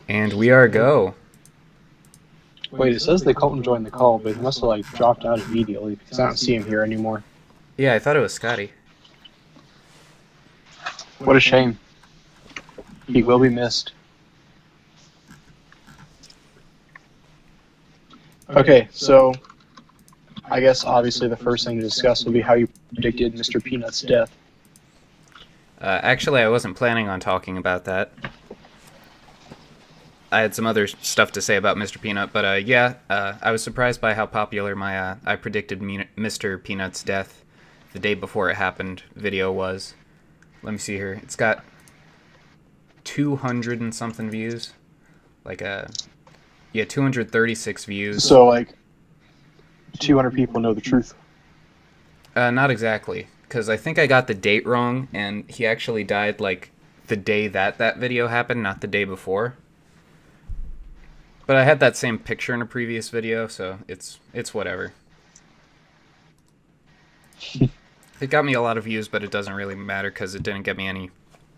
And we are go. Wait, it says that Colton joined the call, but he must have like dropped out immediately because I don't see him here anymore. Yeah, I thought it was Scotty. What a shame. He will be missed. Okay, so I guess obviously the first thing to discuss will be how you predicted Mr. Peanut's death. Actually, I wasn't planning on talking about that. I had some other stuff to say about Mr. Peanut, but I was surprised by how popular my I predicted Mr. Peanut's death the day before it happened video was. Let me see here. It's got 200 and something views. 236 views. So like 200 people know the truth. Not exactly, because I think I got the date wrong, and he actually died like the day that video happened, not the day before. But I had that same picture in a previous video, so it's whatever. It got me a lot of views, but it doesn't really matter because it didn't get me any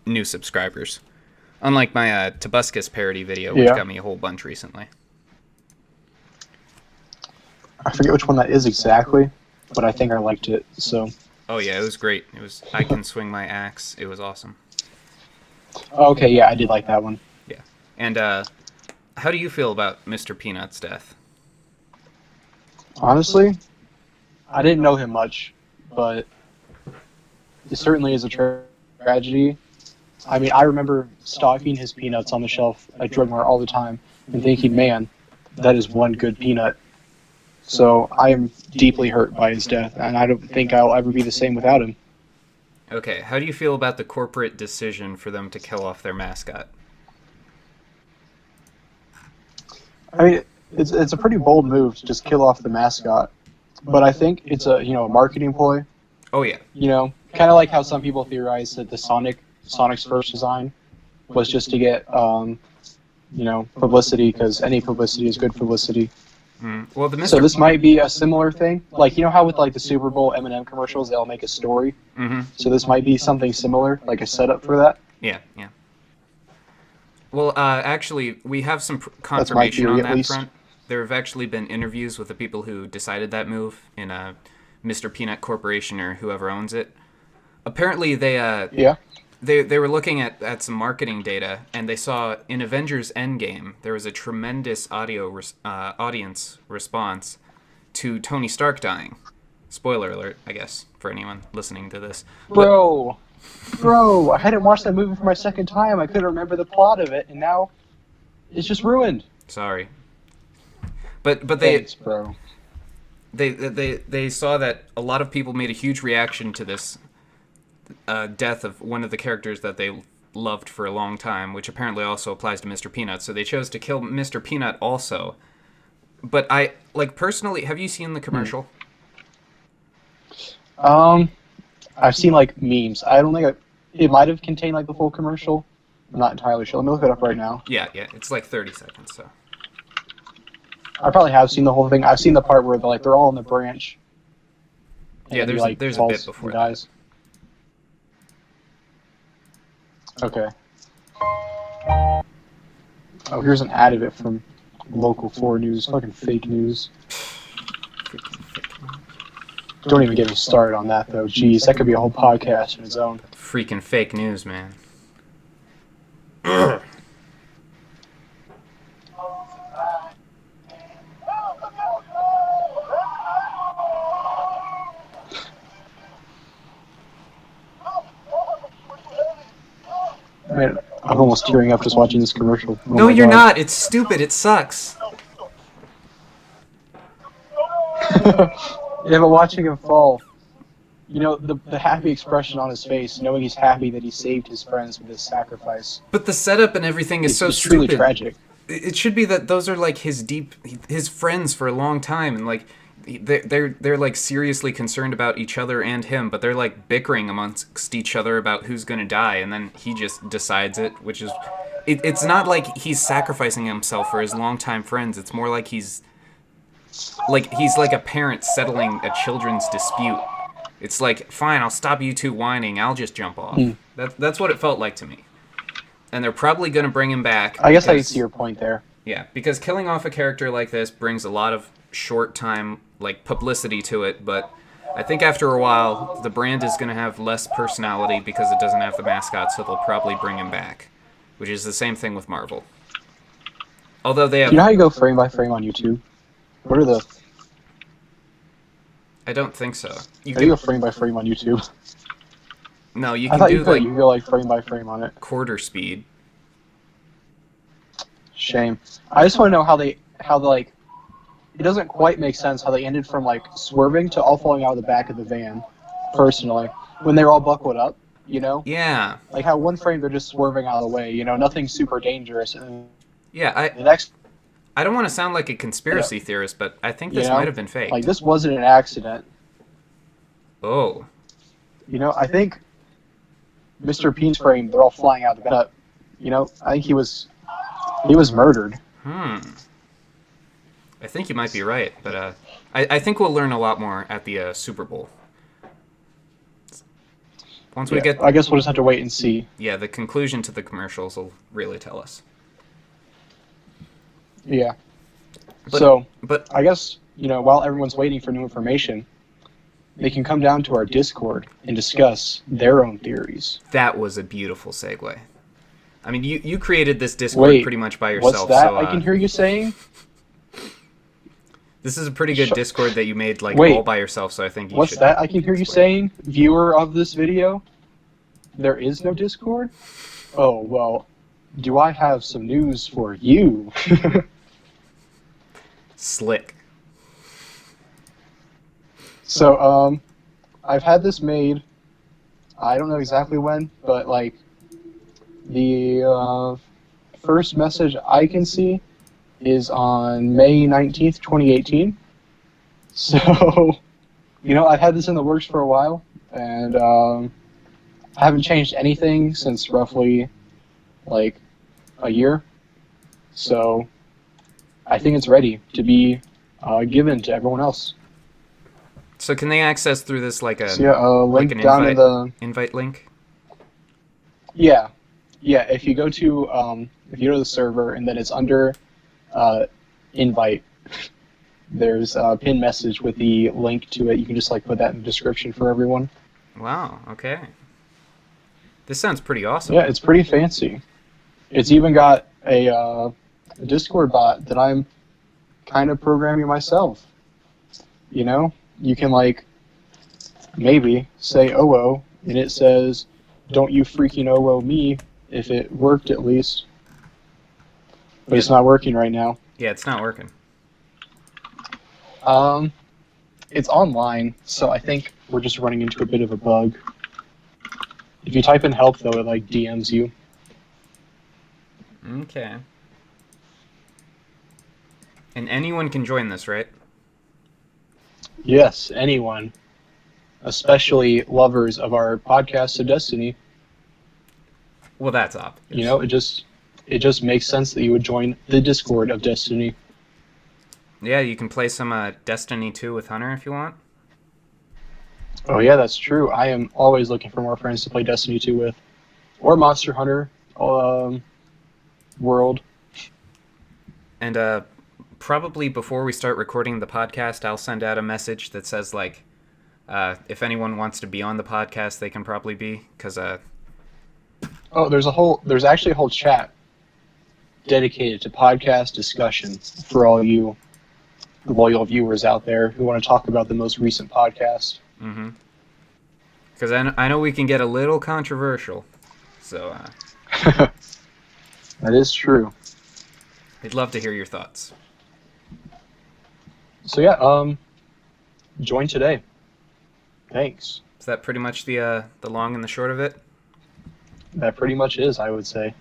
new subscribers. Unlike my TheBeast parody video, which got me a whole bunch recently. I forget which one that is exactly, but I think I liked it, so... Oh yeah, it was great. It was I Can Swing My Axe. It was awesome. Okay, yeah, I did like that one. Yeah. And how do you feel about Mr. Peanut's death? Honestly, I didn't know him much, but it certainly is a tragedy. I mean, I remember stocking his peanuts on the shelf at Drug Mart all the time and thinking, man, that is one good peanut. So I am deeply hurt by his death, and I don't think I'll ever be the same without him. Okay, how do you feel about the corporate decision for them to kill off their mascot? I mean, it's a pretty bold move to just kill off the mascot, but I think it's a marketing ploy. Oh yeah. Kind of like how some people theorize that the Sonic's first design was just to get publicity, because any publicity is good publicity. Well, So this might be a similar thing, like how with like the Super Bowl M&M commercials, they'll make a story. So this might be something similar, like a setup for that. Yeah. Well, actually, we have some confirmation on that front. There have actually been interviews with the people who decided that move in Mr. Peanut Corporation or whoever owns it. Apparently, they were looking at some marketing data, and they saw in Avengers Endgame there was a tremendous audience response to Tony Stark dying. Spoiler alert, I guess, for anyone listening to this. Bro, I hadn't watched that movie for my second time. I couldn't remember the plot of it, and now it's just ruined. Sorry. But Thanks, bro. They saw that a lot of people made a huge reaction to this death of one of the characters that they loved for a long time, which apparently also applies to Mr. Peanut. So they chose to kill Mr. Peanut also. But I personally, have you seen the commercial? I've seen like memes. I don't think it might have contained like the full commercial. I'm not entirely sure. Let me look it up right now. Yeah, it's like 30 seconds. So I probably have seen the whole thing. I've seen the part where they're all on the branch. Yeah, there's a bit before that. Dies. Okay. Oh, here's an ad of it from Local 4 News. Fucking fake news. Don't even get me started on that, though. Jeez, that could be a whole podcast in its own. Freaking fake news, man. Man, I'm almost tearing up just watching this commercial. Oh no, you're not. It's stupid. It sucks. Yeah, but watching him fall, the happy expression on his face, knowing he's happy that he saved his friends with his sacrifice. But the setup and everything is so stupid. Truly tragic. It should be that those are like his friends for a long time, and like they're like seriously concerned about each other and him, but they're like bickering amongst each other about who's gonna die, and then he just decides it, which is it's not like he's sacrificing himself for his longtime friends. It's more like he's like a parent settling a children's dispute. It's like, fine, I'll stop you two whining, I'll just jump off. That's what it felt like to me. and they're probably going to bring him back. I guess I can see your point there. Yeah, because killing off a character like this brings a lot of short-time publicity to it, but I think after a while, the brand is going to have less personality because it doesn't have the mascot, so they'll probably bring him back, which is the same thing with Marvel. Although they have... Do you know how you go frame by frame on YouTube? What are the... I don't think so. How do you go frame by frame on YouTube? No, you I can thought do you could. You can go frame by frame on it. quarter speed. Shame. I just want to know how they it doesn't quite make sense how they ended from swerving to all falling out of the back of the van. Personally, when they were all buckled up, Yeah. How one frame they're just swerving out of the way, nothing super dangerous. And yeah, the next, I don't want to sound like a conspiracy theorist, but I think this might have been fake. This wasn't an accident. Oh. I think Mr. Peen's frame, they're all flying out of the back. I think he was murdered. I think you might be right, but I think we'll learn a lot more at the Super Bowl. Once we get... I guess we'll just have to wait and see. Yeah, the conclusion to the commercials will really tell us. Yeah. But I guess, while everyone's waiting for new information, they can come down to our Discord and discuss their own theories. That was a beautiful segue. I mean, you created this Discord pretty much by yourself. What's that so, I can hear you saying? This is a pretty good Discord that you made all by yourself, so I think you should... What's that I can hear you saying, viewer of this video? There is no Discord? Oh, well, do I have some news for you? Slick. So, I've had this made, I don't know exactly when, but, the first message I can see is on May 19th, 2018. So, I've had this in the works for a while, and I haven't changed anything since roughly, a year. So, I think it's ready to be given to everyone else. So can they access through this link an down in the invite link? Yeah, if you go to the server and then it's under invite, there's a pinned message with the link to it. You can just put that in the description for everyone. Wow, okay. This sounds pretty awesome. Yeah, it's pretty fancy. It's even got a Discord bot that I'm kind of programming myself. You can maybe say "oh," and it says, "Don't you freaking oh me," if it worked at least. But it's not working right now. Yeah, it's not working. It's online, so I think we're just running into a bit of a bug. If you type in help, though, it DMs you. Okay. And anyone can join this, right? Yes, anyone. Especially lovers of our podcast of Destiny. Well, that's obvious. It just makes sense that you would join the Discord of Destiny. Yeah, you can play some Destiny 2 with Hunter if you want. Oh yeah, that's true. I am always looking for more friends to play Destiny 2 with. Or Monster Hunter World. And probably before we start recording the podcast, I'll send out a message that says, if anyone wants to be on the podcast, they can probably be, because... Oh, there's actually a whole chat dedicated to podcast discussion for all you loyal viewers out there who want to talk about the most recent podcast. Mm-hmm. Because I know we can get a little controversial, so... That is true. I'd love to hear your thoughts. So yeah, join today. Thanks. Is that pretty much the long and the short of it? That pretty much is, I would say.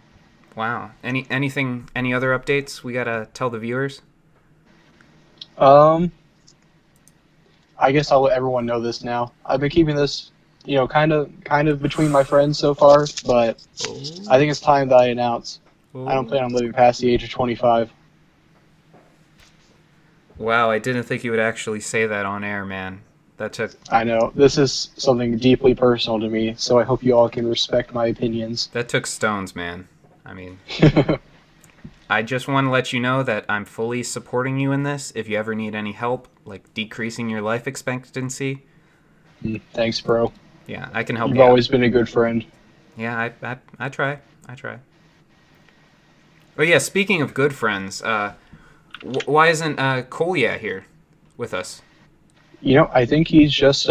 Wow. Any other updates we gotta tell the viewers? I guess I'll let everyone know this now. I've been keeping this, kind of between my friends so far, but I think it's time that I announce. I don't plan on living past the age of 25. Wow, I didn't think you would actually say that on air, man. I know. This is something deeply personal to me, so I hope you all can respect my opinions. That took stones, man. I mean, I just want to let you know that I'm fully supporting you in this. If you ever need any help, like decreasing your life expectancy. Thanks, bro. Yeah, I can help you. You've always been a good friend. Yeah, I try. I try. But yeah, speaking of good friends, why isn't Kolya here with us? I think he's just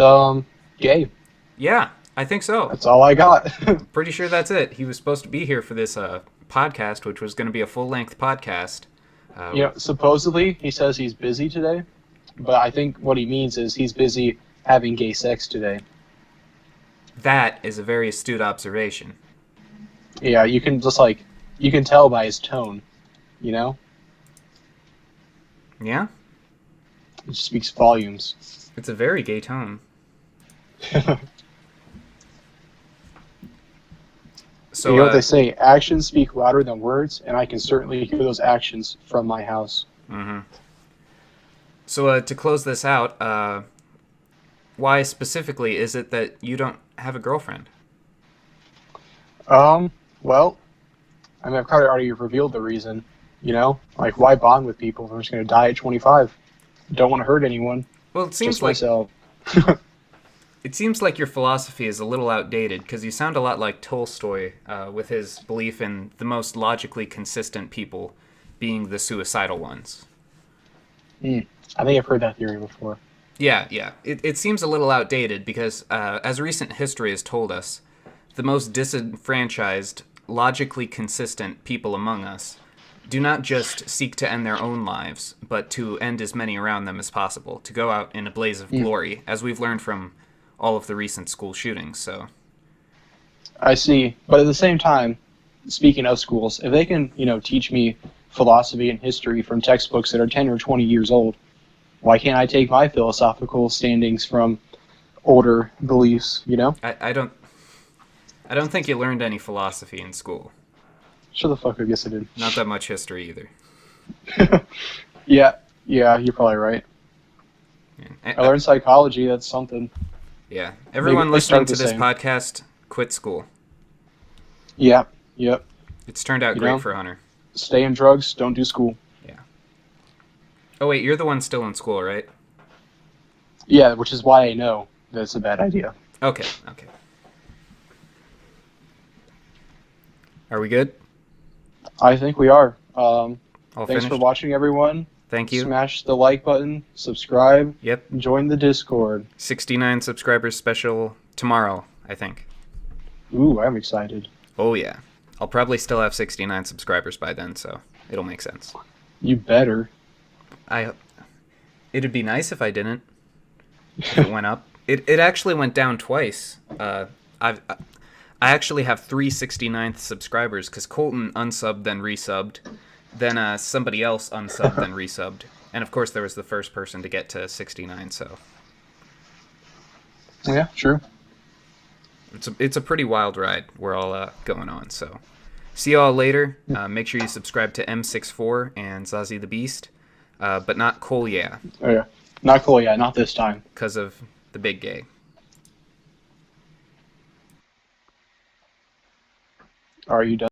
gay. Yeah, I think so. That's all I got. Pretty sure that's it. He was supposed to be here for this podcast, which was going to be a full-length podcast. Supposedly he says he's busy today, but I think what he means is he's busy having gay sex today. That is a very astute observation. Yeah, you can you can tell by his tone, Yeah? It speaks volumes. It's a very gay tone. So, you know what they say, actions speak louder than words, and I can certainly hear those actions from my house. Mm-hmm. So to close this out, why specifically is it that you don't have a girlfriend? Well, I mean, I've kind of already revealed the reason, Like, why bond with people if I'm just going to die at 25? Don't want to hurt anyone. Well, it seems just like myself. It seems like your philosophy is a little outdated, because you sound a lot like Tolstoy with his belief in the most logically consistent people being the suicidal ones. I think I've heard that theory before. Yeah. It seems a little outdated because, as recent history has told us, the most disenfranchised, logically consistent people among us do not just seek to end their own lives, but to end as many around them as possible, to go out in a blaze of glory, as we've learned from all of the recent school shootings. So I see. But at the same time, speaking of schools, if they can, teach me philosophy and history from textbooks that are 10 or 20 years old, why can't I take my philosophical standings from older beliefs, I don't think you learned any philosophy in school. Shut the fuck up, yes I did. Not that much history either. Yeah, you're probably right. I learned psychology, that's something. Yeah. Everyone listening to this podcast, quit school. Yeah, yep. It's turned out great for Hunter. Stay in drugs, don't do school. Yeah. Oh, wait, you're the one still in school, right? Yeah, which is why I know that it's a bad idea. Okay. Are we good? I think we are. All thanks finished? for watching, everyone. Thank you. Smash the like button, subscribe. Yep. Join the Discord. 69 subscribers special tomorrow, I think. Ooh, I'm excited. Oh, yeah. I'll probably still have 69 subscribers by then, so it'll make sense. You better. It'd be nice if I didn't. If it went up. It actually went down twice. I actually have 3 69th subscribers because Colton unsubbed, then resubbed. Then somebody else unsubbed, then resubbed. And of course, there was the first person to get to 69, so. Yeah, true. It's a pretty wild ride we're all going on, so. See y'all later. Make sure you subscribe to M64 and Zhazi TheBeast, but not Kolya. Oh, yeah. Not Kolya, not this time. Because of the big gay. Are you done?